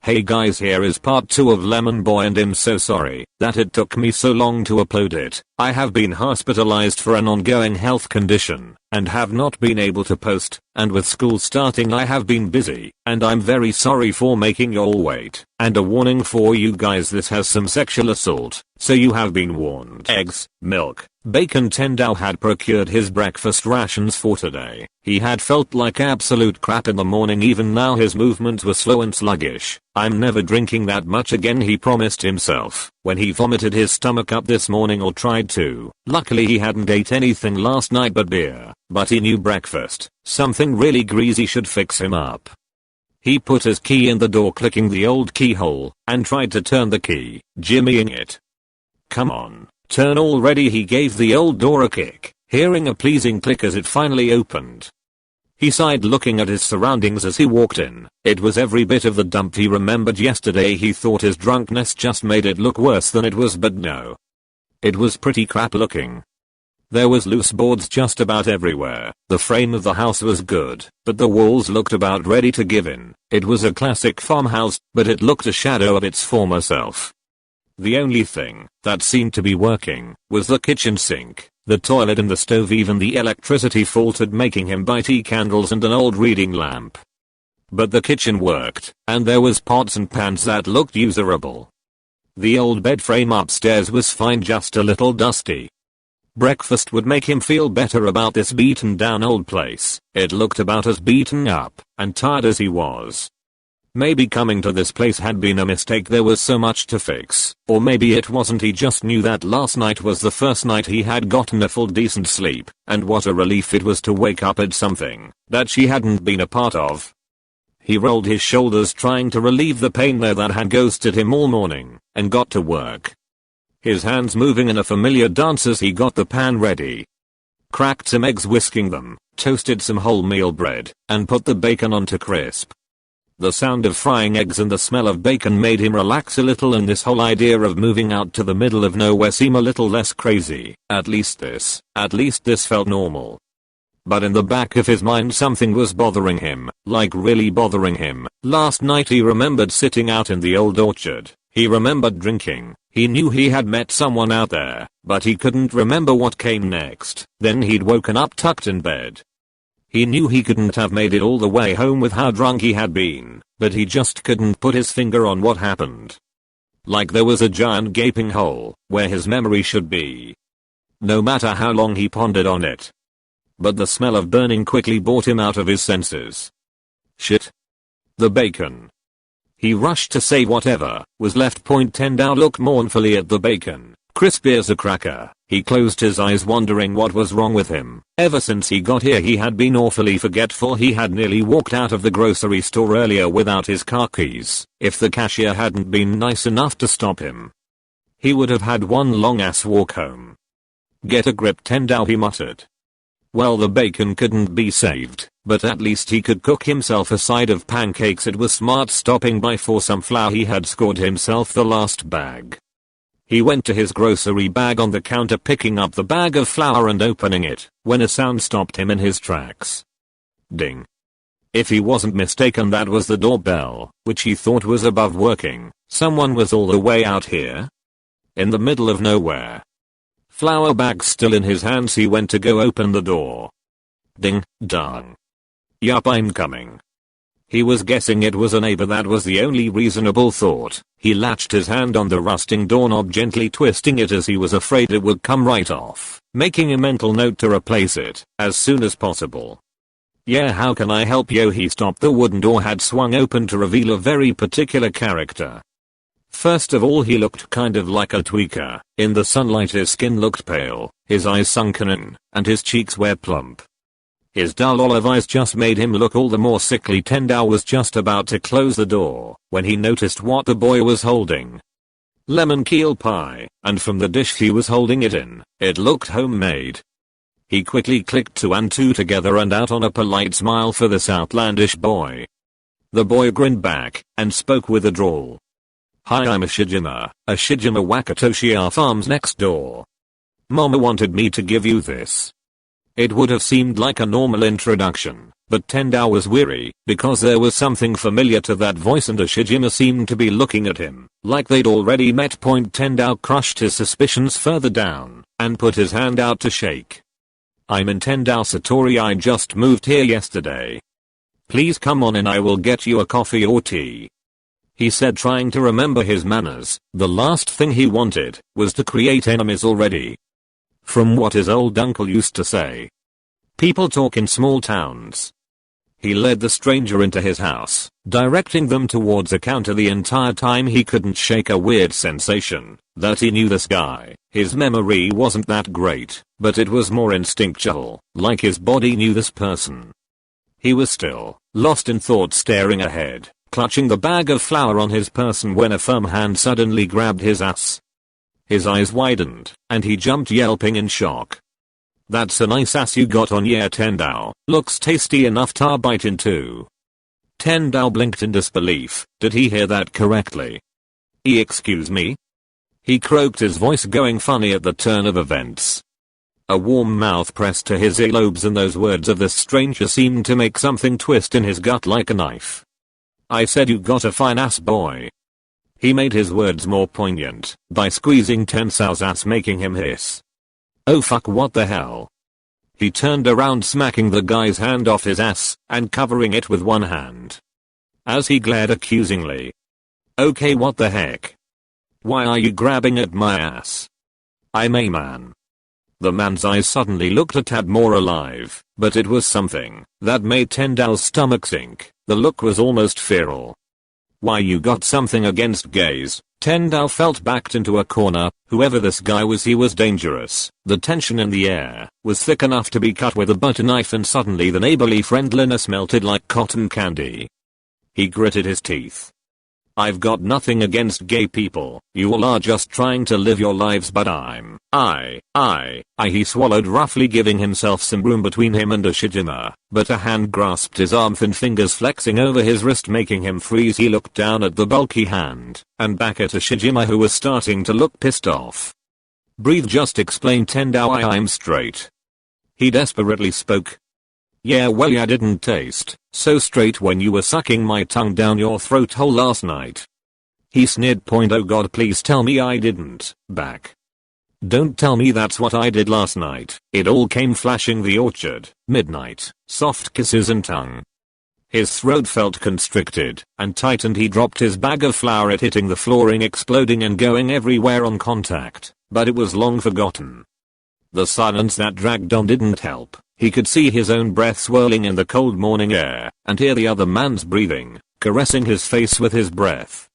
Hey guys, here is part 2 of Lemon Boy, and I'm so sorry that it took me so long to upload it. I have been hospitalized for an ongoing health condition and have not been able to post, and with school starting I have been busy, and I'm very sorry for making you all wait. And a warning for you guys, this has some sexual assault, so you have been warned. Eggs, milk, bacon. Tendao had procured his breakfast rations for today. He had felt like absolute crap in the morning. Even now his movements were slow and sluggish. I'm never drinking that much again, he promised himself when he vomited his stomach up this morning, or tried to. Luckily he hadn't ate anything last night but beer, but he knew breakfast, something really greasy, should fix him up. He put his key in the door, clicking the old keyhole, and tried to turn the key, jimmying it. Come on, turn already. He gave the old door a kick, hearing a pleasing click as it finally opened. He sighed, looking at his surroundings as he walked in. It was every bit of the dump he remembered yesterday. He thought his drunkenness just made it look worse than it was, but no. It was pretty crap looking. There was loose boards just about everywhere. The frame of the house was good, but the walls looked about ready to give in. It was a classic farmhouse, but it looked a shadow of its former self. The only thing that seemed to be working was the kitchen sink, the toilet and the stove. Even the electricity faltered, making him buy tea candles and an old reading lamp. But the kitchen worked, and there was pots and pans that looked usable. The old bed frame upstairs was fine, just a little dusty. Breakfast would make him feel better about this beaten down old place. It looked about as beaten up and tired as he was. Maybe coming to this place had been a mistake. There was so much to fix. Or maybe it wasn't. He just knew that last night was the first night he had gotten a full decent sleep, and what a relief it was to wake up at something that she hadn't been a part of. He rolled his shoulders, trying to relieve the pain there that had ghosted him all morning, and got to work. His hands moving in a familiar dance as he got the pan ready. Cracked some eggs, whisking them, toasted some wholemeal bread, and put the bacon on to crisp. The sound of frying eggs and the smell of bacon made him relax a little, and this whole idea of moving out to the middle of nowhere seemed a little less crazy. At least this felt normal. But in the back of his mind something was bothering him, like really bothering him. Last night he remembered sitting out in the old orchard. He remembered drinking. He knew he had met someone out there, but he couldn't remember what came next. Then he'd woken up tucked in bed. He knew he couldn't have made it all the way home with how drunk he had been, but he just couldn't put his finger on what happened. Like there was a giant gaping hole where his memory should be. No matter how long he pondered on it. But the smell of burning quickly brought him out of his senses. Shit. The bacon. He rushed to say whatever was left. Tendao looked mournfully at the bacon, crispy as a cracker. He closed his eyes, wondering what was wrong with him. Ever since he got here he had been awfully forgetful. He had nearly walked out of the grocery store earlier without his car keys. If the cashier hadn't been nice enough to stop him, he would have had one long ass walk home. Get a grip, Tendao, he muttered. Well, the bacon couldn't be saved, but at least he could cook himself a side of pancakes. It was smart stopping by for some flour. He had scored himself the last bag. He went to his grocery bag on the counter, picking up the bag of flour and opening it, when a sound stopped him in his tracks. Ding. If he wasn't mistaken, that was the doorbell, which he thought was above working. Someone was all the way out here? In the middle of nowhere. Flour bag still in his hands, he went to go open the door. Ding dong. Yup, I'm coming. He was guessing it was a neighbor. That was the only reasonable thought. He latched his hand on the rusting doorknob, gently twisting it as he was afraid it would come right off, making a mental note to replace it as soon as possible. Yeah, how can I help you? He stopped. The wooden door had swung open to reveal a very particular character. First of all, he looked kind of like a tweaker. In the sunlight his skin looked pale, his eyes sunken in, and his cheeks were plump. His dull olive eyes just made him look all the more sickly. Tendao was just about to close the door when he noticed what the boy was holding. Lemon keel pie, and from the dish he was holding it in, it looked homemade. He quickly clicked 2 and 2 together and out on a polite smile for this outlandish boy. The boy grinned back and spoke with a drawl. Hi, I'm Ashijima Wakatoshi. Our farm's next door. Mama wanted me to give you this. It would have seemed like a normal introduction, but Tendao was weary because there was something familiar to that voice and Ushijima seemed to be looking at him like they'd already met. Tendao crushed his suspicions further down and put his hand out to shake. I'm in Tendao Satori, I just moved here yesterday. Please come on in, I will get you a coffee or tea. He said, trying to remember his manners. The last thing he wanted was to create enemies already. From what his old uncle used to say, people talk in small towns. He led the stranger into his house, directing them towards a counter. The entire time he couldn't shake a weird sensation that he knew this guy. His memory wasn't that great, but it was more instinctual, like his body knew this person. He was still lost in thought, staring ahead, clutching the bag of flour on his person, when a firm hand suddenly grabbed his ass. His eyes widened, and he jumped, yelping in shock. That's a nice ass you got on, yeah Tendao. Looks tasty enough to bite into. Tendao blinked in disbelief. Did he hear that correctly? Excuse me? He croaked, his voice going funny at the turn of events. A warm mouth pressed to his earlobes and those words of this stranger seemed to make something twist in his gut like a knife. I said you got a fine ass, boy. He made his words more poignant by squeezing Tendao's ass, making him hiss. Oh fuck, what the hell? He turned around, smacking the guy's hand off his ass and covering it with one hand. As he glared accusingly. Okay, what the heck? Why are you grabbing at my ass? I'm a man. The man's eyes suddenly looked a tad more alive, but it was something that made Tendao's stomach sink. The look was almost feral. Why, you got something against gays? Tendao felt backed into a corner. Whoever this guy was, he was dangerous. The tension in the air was thick enough to be cut with a butter knife, and suddenly the neighborly friendliness melted like cotton candy. He gritted his teeth. I've got nothing against gay people. You all are just trying to live your lives, but he swallowed, roughly giving himself some room between him and Ushijima, but a hand grasped his arm, thin fingers flexing over his wrist, making him freeze. He looked down at the bulky hand and back at Ushijima, who was starting to look pissed off. Breathe, just explained Tendao. I'm straight. He desperately spoke. Yeah, well, ya didn't taste so straight when you were sucking my tongue down your throat hole last night. He sneered. Oh god, please tell me I didn't. Back. Don't tell me that's what I did last night. It all came flashing, the orchard, midnight, soft kisses and tongue. His throat felt constricted and tightened. He dropped his bag of flour, it hitting the flooring, exploding and going everywhere on contact, but it was long forgotten. The silence that dragged on didn't help. He could see his own breath swirling in the cold morning air and hear the other man's breathing, caressing his face with his breath.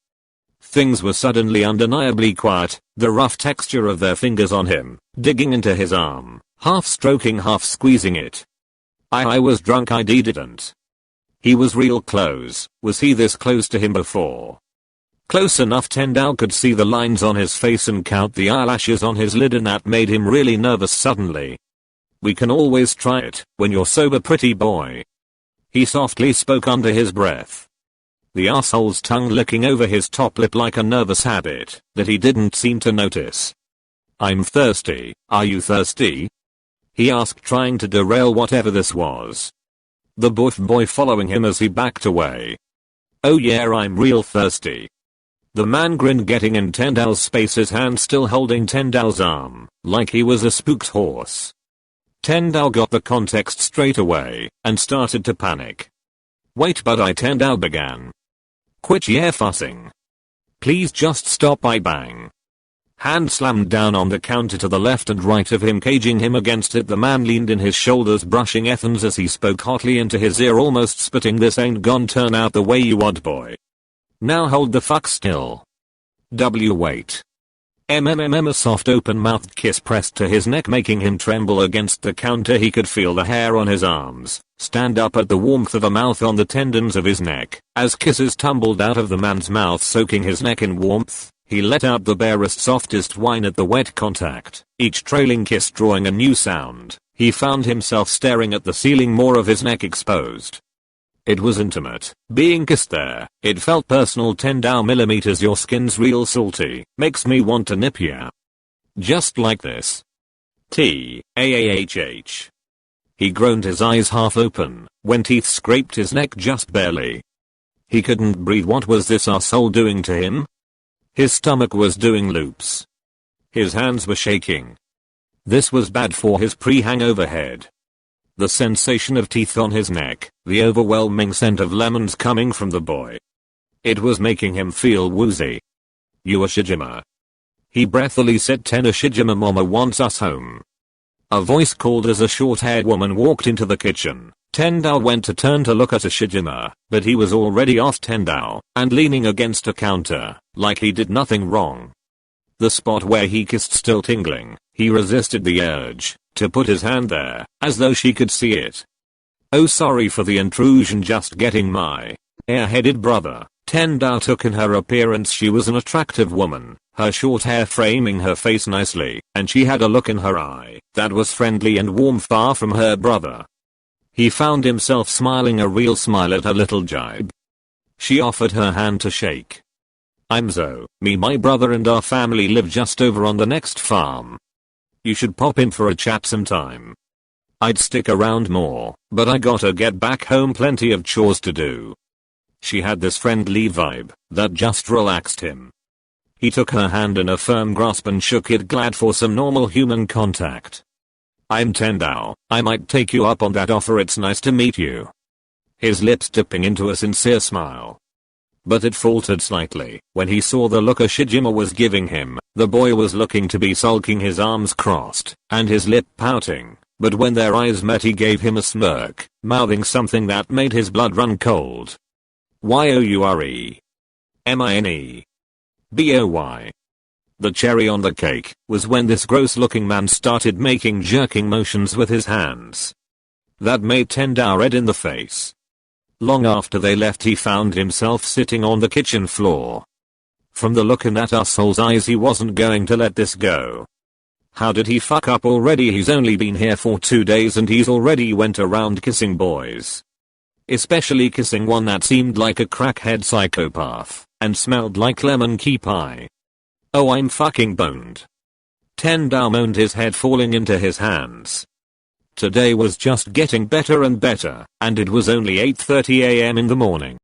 Things were suddenly undeniably quiet, the rough texture of their fingers on him, digging into his arm, half stroking, half squeezing it. I was drunk, I didn't. He was real close. Was he this close to him before? Close enough Tendao could see the lines on his face and count the eyelashes on his lid, and that made him really nervous suddenly. We can always try it when you're sober, pretty boy. He softly spoke under his breath. The asshole's tongue licking over his top lip like a nervous habit that he didn't seem to notice. I'm thirsty. Are you thirsty? He asked, trying to derail whatever this was. The buff boy following him as he backed away. Oh yeah, I'm real thirsty. The man grinned, getting in Tendao's space, his hand still holding Tendao's arm, like he was a spooked horse. Tendao got the context straight away and started to panic. Wait, but Tendao began. Quit yeah fussing. Please just stop, I bang. Hand slammed down on the counter to the left and right of him, caging him against it. The man leaned in his shoulders, brushing Ethans as he spoke hotly into his ear, almost spitting, this ain't gon' turn out the way you want, boy. Now hold the fuck still. Wait. A soft open-mouthed kiss pressed to his neck, making him tremble against the counter. He could feel the hair on his arms stand up at the warmth of a mouth on the tendons of his neck. As kisses tumbled out of the man's mouth, soaking his neck in warmth, he let out the barest, softest whine at the wet contact, each trailing kiss drawing a new sound. He found himself staring at the ceiling, more of his neck exposed. It was intimate, being kissed there. It felt personal. Tendao millimeters, your skin's real salty, makes me want to nip ya. Just like this. T-A-A-H-H. He groaned, his eyes half open, when teeth scraped his neck just barely. He couldn't breathe. What was this arsehole doing to him? His stomach was doing loops. His hands were shaking. This was bad for his pre-hangover head. The sensation of teeth on his neck, the overwhelming scent of lemons coming from the boy. It was making him feel woozy. Ushijima. He breathily said, "Ten Ushijima, mama wants us home." A voice called as a short-haired woman walked into the kitchen. Tendao went to turn to look at Ushijima, but he was already off Tendao and leaning against a counter, like he did nothing wrong. The spot where he kissed still tingling, he resisted the urge to put his hand there, as though she could see it. "Oh, sorry for the intrusion, just getting my airheaded brother." Tendao took in her appearance. She was an attractive woman, her short hair framing her face nicely, and she had a look in her eye that was friendly and warm, far from her brother. He found himself smiling a real smile at her little jibe. She offered her hand to shake. "I'm Zo. My brother and our family live just over on the next farm. You should pop in for a chat sometime. I'd stick around more, but I gotta get back home, plenty of chores to do." She had this friendly vibe that just relaxed him. He took her hand in a firm grasp and shook it, glad for some normal human contact. "I'm Tendao. I might take you up on that offer. It's nice to meet you." His lips dipping into a sincere smile. But it faltered slightly when he saw the look Ushijima was giving him. The boy was looking to be sulking, his arms crossed and his lip pouting, but when their eyes met he gave him a smirk, mouthing something that made his blood run cold. "Youre. Mine. Boy." The cherry on the cake was when this gross-looking man started making jerking motions with his hands. That made Tendao red in the face. Long after they left, he found himself sitting on the kitchen floor. From the look in that asshole's eyes, he wasn't going to let this go. How did he fuck up already? He's only been here for 2 days and he's already went around kissing boys. Especially kissing one that seemed like a crackhead psychopath and smelled like lemon key pie. "Oh, I'm fucking boned." Tendao moaned, his head falling into his hands. Today was just getting better and better, and it was only 8:30 a.m. in the morning.